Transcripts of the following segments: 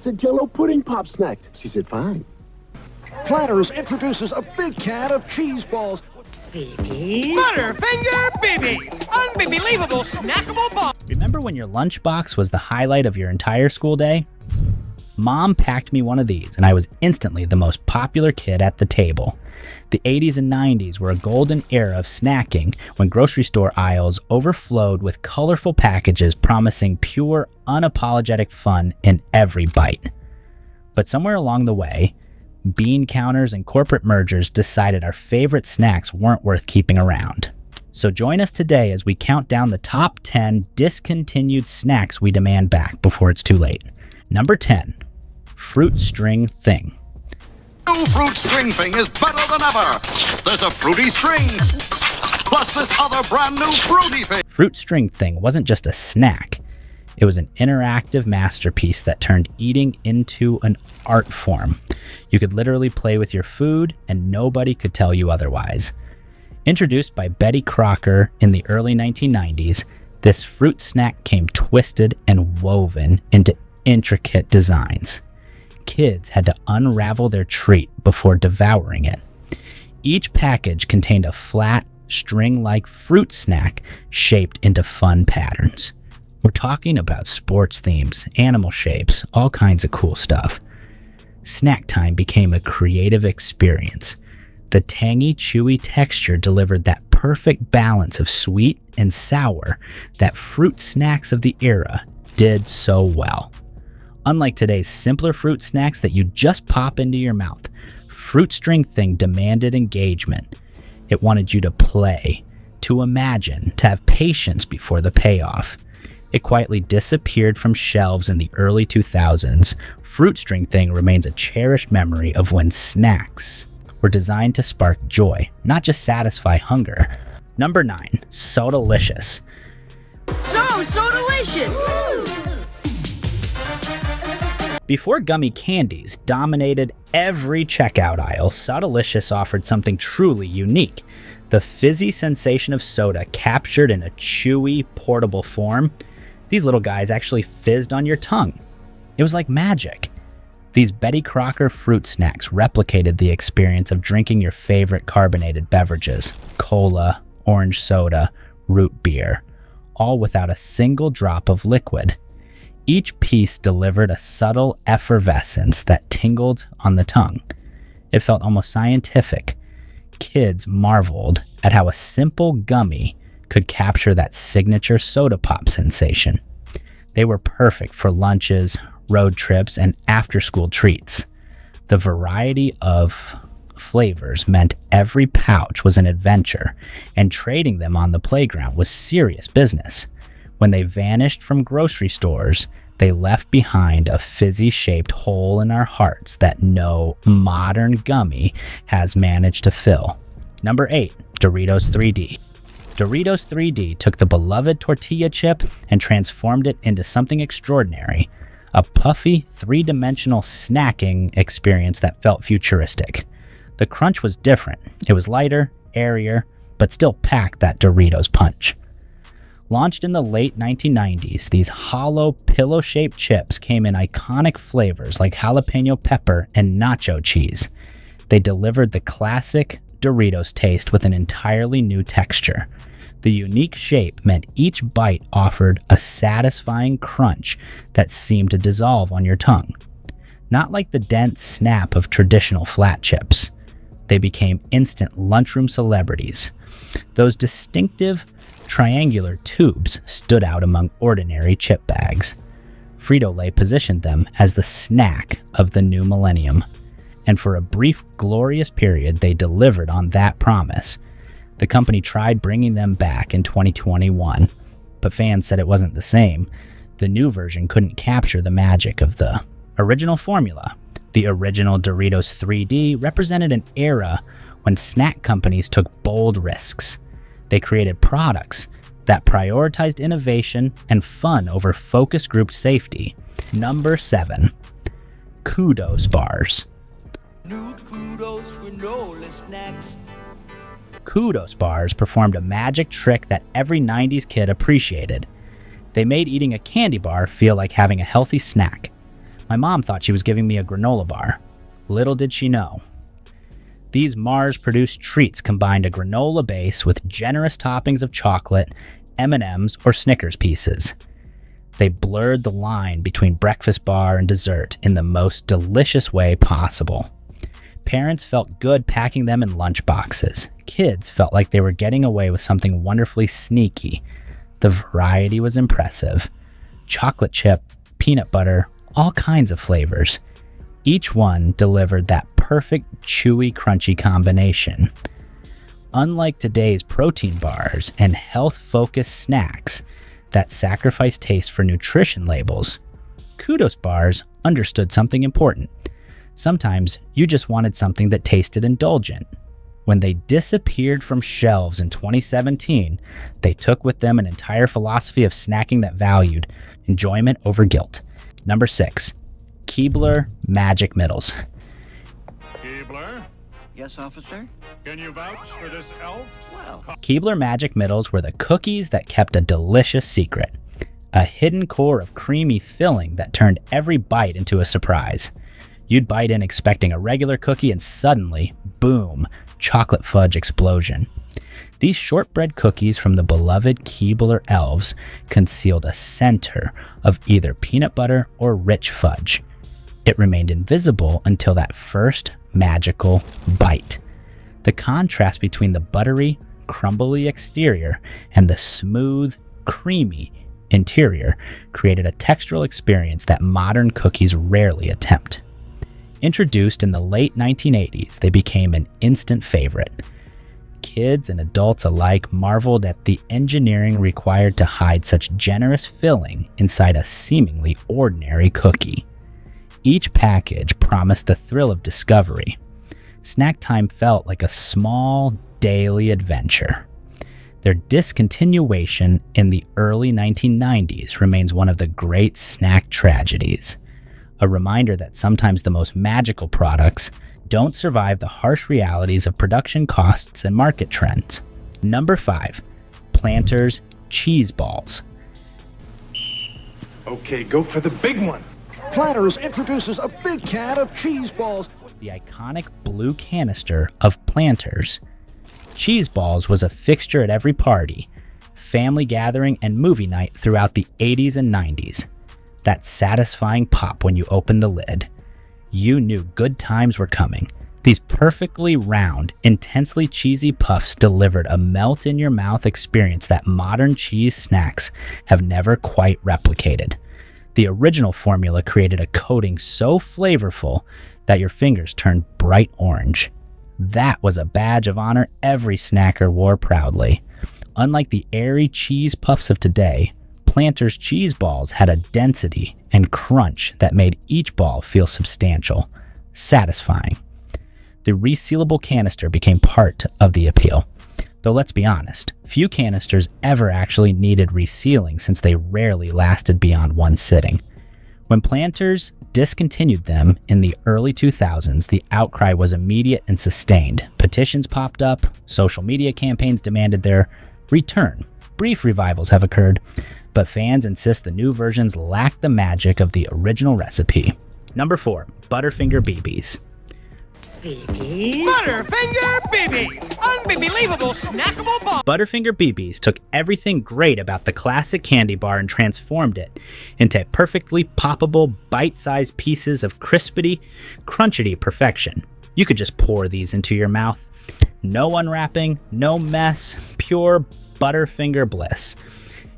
a Jell-O pudding pop snack. She said, fine. Planters introduces a big can of cheese balls. Babies. Butterfinger Babies. Unbelievable snackable ball. Remember when your lunchbox was the highlight of your entire school day? Mom packed me one of these, and I was instantly the most popular kid at the table. The 80s and 90s were a golden era of snacking when grocery store aisles overflowed with colorful packages promising pure, unapologetic fun in every bite. But somewhere along the way, bean counters and corporate mergers decided our favorite snacks weren't worth keeping around. So join us today as we count down the top 10 discontinued snacks we demand back before it's too late. Number 10. Fruit String Thing. New Fruit String Thing is better than ever. There's a fruity string, plus this other brand new fruity thing. Fruit String Thing wasn't just a snack. It was an interactive masterpiece that turned eating into an art form. You could literally play with your food, and nobody could tell you otherwise. Introduced by Betty Crocker in the early 1990s, this fruit snack came twisted and woven into intricate designs. Kids had to unravel their treat before devouring it. Each package contained a flat, string-like fruit snack shaped into fun patterns. We're talking about sports themes, animal shapes, all kinds of cool stuff. Snack time became a creative experience. The tangy, chewy texture delivered that perfect balance of sweet and sour that fruit snacks of the era did so well. Unlike today's simpler fruit snacks that you just pop into your mouth, Fruit String Thing demanded engagement. It wanted you to play, to imagine, to have patience before the payoff. It quietly disappeared from shelves in the early 2000s. Fruit String Thing remains a cherished memory of when snacks were designed to spark joy, not just satisfy hunger. Number 9, Sodalicious. So delicious! Before gummy candies dominated every checkout aisle, Sodalicious offered something truly unique. The fizzy sensation of soda captured in a chewy, portable form. These little guys actually fizzed on your tongue. It was like magic. These Betty Crocker fruit snacks replicated the experience of drinking your favorite carbonated beverages, cola, orange soda, root beer, all without a single drop of liquid. Each piece delivered a subtle effervescence that tingled on the tongue. It felt almost scientific. Kids marveled at how a simple gummy could capture that signature soda pop sensation. They were perfect for lunches, road trips, and after-school treats. The variety of flavors meant every pouch was an adventure, and trading them on the playground was serious business. When they vanished from grocery stores, they left behind a fizzy-shaped hole in our hearts that no modern gummy has managed to fill. Number 8, Doritos 3D. Doritos 3D took the beloved tortilla chip and transformed it into something extraordinary. A puffy, three-dimensional snacking experience that felt futuristic. The crunch was different. It was lighter, airier, but still packed that Doritos punch. Launched in the late 1990s, these hollow, pillow-shaped chips came in iconic flavors like jalapeno pepper and nacho cheese. They delivered the classic Doritos taste with an entirely new texture. The unique shape meant each bite offered a satisfying crunch that seemed to dissolve on your tongue. Not like the dense snap of traditional flat chips. They became instant lunchroom celebrities. Those distinctive triangular tubes stood out among ordinary chip bags. Frito-Lay positioned them as the snack of the new millennium. And for a brief, glorious period, they delivered on that promise. The company tried bringing them back in 2021, but fans said it wasn't the same. The new version couldn't capture the magic of the original formula. The original Doritos 3D represented an era when snack companies took bold risks. They created products that prioritized innovation and fun over focus group safety. Number 7, Kudos Bars. New kudos granola snacks. Kudos Bars performed a magic trick that every 90s kid appreciated. They made eating a candy bar feel like having a healthy snack. My mom thought she was giving me a granola bar. Little did she know. These Mars-produced treats combined a granola base with generous toppings of chocolate, M&Ms, or Snickers pieces. They blurred the line between breakfast bar and dessert in the most delicious way possible. Parents felt good packing them in lunch boxes. Kids felt like they were getting away with something wonderfully sneaky. The variety was impressive. Chocolate chip, peanut butter, all kinds of flavors. Each one delivered that perfect chewy, crunchy combination. Unlike today's protein bars and health-focused snacks that sacrifice taste for nutrition labels, Kudos bars understood something important. Sometimes you just wanted something that tasted indulgent. When they disappeared from shelves in 2017, they took with them an entire philosophy of snacking that valued enjoyment over guilt. Number 6, Keebler Magic Middles. Keebler, Yes, officer? can you vouch for this elf? Well, Keebler Magic Middles were the cookies that kept a delicious secret. A hidden core of creamy filling that turned every bite into a surprise. You'd bite in expecting a regular cookie and suddenly, boom, chocolate fudge explosion. These shortbread cookies from the beloved Keebler elves concealed a center of either peanut butter or rich fudge. It remained invisible until that first magical bite. The contrast between the buttery, crumbly exterior and the smooth, creamy interior created a textural experience that modern cookies rarely attempt. Introduced in the late 1980s, they became an instant favorite. Kids and adults alike marveled at the engineering required to hide such generous filling inside a seemingly ordinary cookie. Each package promised the thrill of discovery. Snack time felt like a small daily adventure. Their discontinuation in the early 1990s remains one of the great snack tragedies. A reminder that sometimes the most magical products don't survive the harsh realities of production costs and market trends. Number 5, Planters Cheese Balls. Okay, go for the big one. Planters introduces a big can of cheese balls. The iconic blue canister of Planters. Cheese balls was a fixture at every party, family gathering, and movie night throughout the 80s and 90s. That satisfying pop when you opened the lid. You knew good times were coming. These perfectly round, intensely cheesy puffs delivered a melt-in-your-mouth experience that modern cheese snacks have never quite replicated. The original formula created a coating so flavorful that your fingers turned bright orange. That was a badge of honor every snacker wore proudly. Unlike the airy cheese puffs of today, Planters cheese balls had a density and crunch that made each ball feel substantial, satisfying. The resealable canister became part of the appeal. Though let's be honest, few canisters ever actually needed resealing since they rarely lasted beyond one sitting. When Planters discontinued them in the early 2000s, the outcry was immediate and sustained. Petitions popped up, social media campaigns demanded their return. Brief revivals have occurred, but fans insist the new versions lack the magic of the original recipe. Number 4, Butterfinger BBs. Butterfinger BBs! Unbelievable snackable ball! Butterfinger BBs took everything great about the classic candy bar and transformed it into perfectly poppable, bite-sized pieces of crispity, crunchity perfection. You could just pour these into your mouth. No unwrapping, no mess, pure Butterfinger bliss.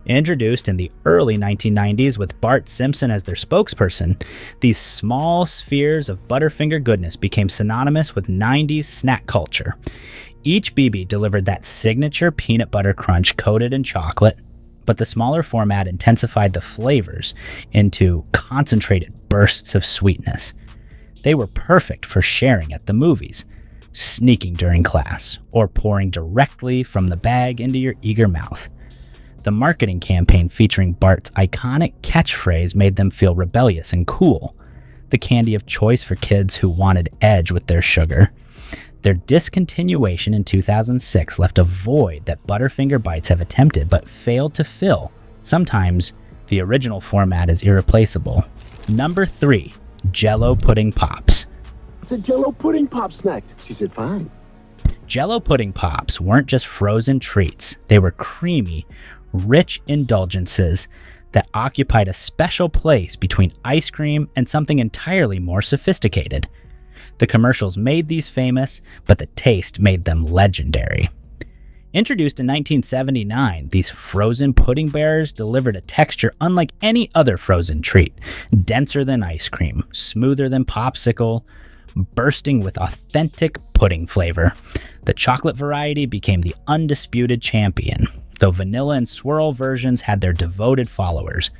Introduced in the early 1990s with Bart Simpson as their spokesperson, these small spheres of Butterfinger goodness became synonymous with 90s snack culture. Each BB delivered that signature peanut butter crunch coated in chocolate, but the smaller format intensified the flavors into concentrated bursts of sweetness. They were perfect for sharing at the movies, sneaking during class, or pouring directly from the bag into your eager mouth. The marketing campaign featuring Bart's iconic catchphrase made them feel rebellious and cool, the candy of choice for kids who wanted edge with their sugar. Their discontinuation in 2006 left a void that Butterfinger bites have attempted but failed to fill. Sometimes, the original format is irreplaceable. Number 3, Jell-O Pudding Pops. It's a Jell-O pudding pop snack. She said, fine. Jell-O Pudding Pops weren't just frozen treats. They were creamy, rich indulgences that occupied a special place between ice cream and something entirely more sophisticated. The commercials made these famous, but the taste made them legendary. Introduced in 1979, these frozen pudding bears delivered a texture unlike any other frozen treat, denser than ice cream, smoother than popsicle, bursting with authentic pudding flavor. The chocolate variety became the undisputed champion, though vanilla and swirl versions had their devoted followers.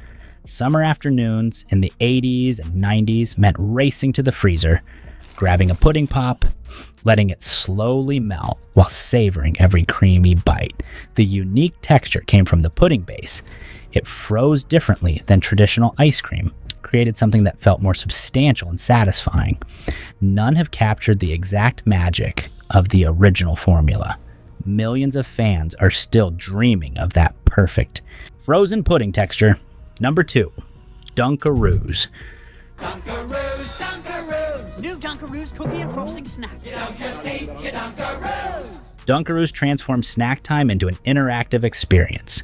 Summer afternoons in the 80s and 90s meant racing to the freezer, grabbing a pudding pop, letting it slowly melt while savoring every creamy bite. The unique texture came from the pudding base. It froze differently than traditional ice cream, created something that felt more substantial and satisfying. None have captured the exact magic of the original formula. Millions of fans are still dreaming of that perfect frozen pudding texture. Number 2, Dunkaroos. Dunkaroos, Dunkaroos. New Dunkaroos cookie and frosting snack. You don't just eat your Dunkaroos. Dunkaroos transformed snack time into an interactive experience.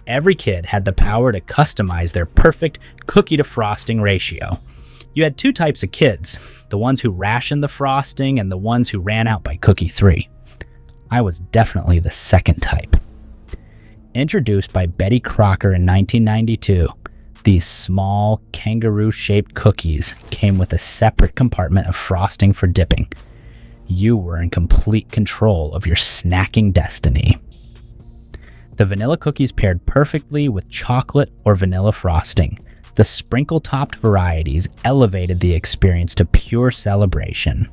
Every kid had the power to customize their perfect cookie to frosting ratio. You had 2 types of kids, the ones who rationed the frosting and the ones who ran out by cookie 3. I was definitely the second type. Introduced by Betty Crocker in 1992, these small, kangaroo-shaped cookies came with a separate compartment of frosting for dipping. You were in complete control of your snacking destiny. The vanilla cookies paired perfectly with chocolate or vanilla frosting. The sprinkle-topped varieties elevated the experience to pure celebration.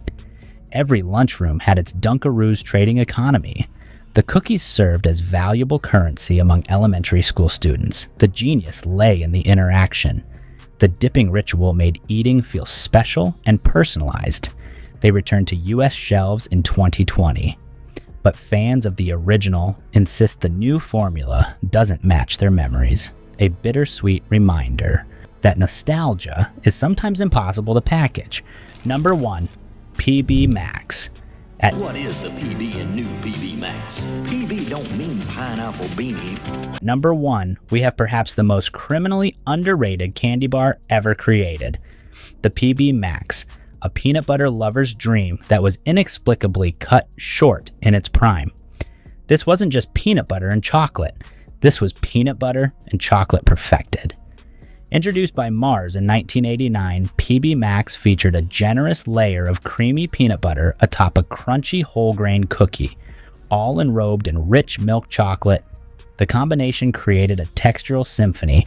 Every lunchroom had its Dunkaroos trading economy. The cookies served as valuable currency among elementary school students. The genius lay in the interaction. The dipping ritual made eating feel special and personalized. They returned to U.S. shelves in 2020. But fans of the original insist the new formula doesn't match their memories. A bittersweet reminder that nostalgia is sometimes impossible to package. Number 1, PB Max. What is the PB in new PB Max? PB don't mean pineapple beanie. Number 1, we have perhaps the most criminally underrated candy bar ever created. The PB Max, a peanut butter lover's dream that was inexplicably cut short in its prime. This wasn't just peanut butter and chocolate. This was peanut butter and chocolate perfected. Introduced by Mars in 1989, PB Max featured a generous layer of creamy peanut butter atop a crunchy whole grain cookie, all enrobed in rich milk chocolate. The combination created a textural symphony,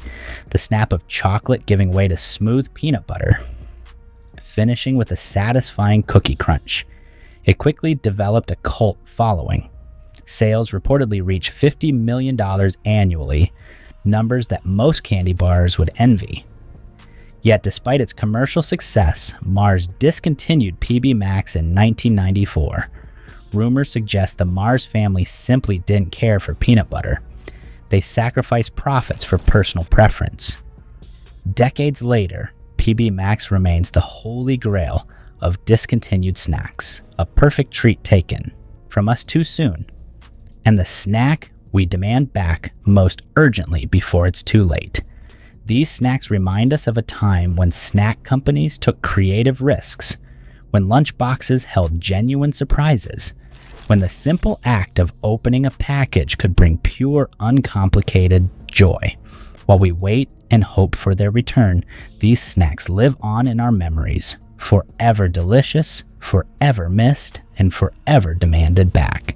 the snap of chocolate giving way to smooth peanut butter, finishing with a satisfying cookie crunch. It quickly developed a cult following. Sales reportedly reached $50 million annually, numbers that most candy bars would envy. Yet despite its commercial success, Mars discontinued PB Max in 1994. Rumors suggest the Mars family simply didn't care for peanut butter. They sacrificed profits for personal preference. Decades later, PB Max remains the holy grail of discontinued snacks, a perfect treat taken from us too soon, and the snack we demand back most urgently before it's too late. These snacks remind us of a time when snack companies took creative risks, when lunchboxes held genuine surprises, when the simple act of opening a package could bring pure, uncomplicated joy. While we wait and hope for their return, these snacks live on in our memories, forever delicious, forever missed, and forever demanded back.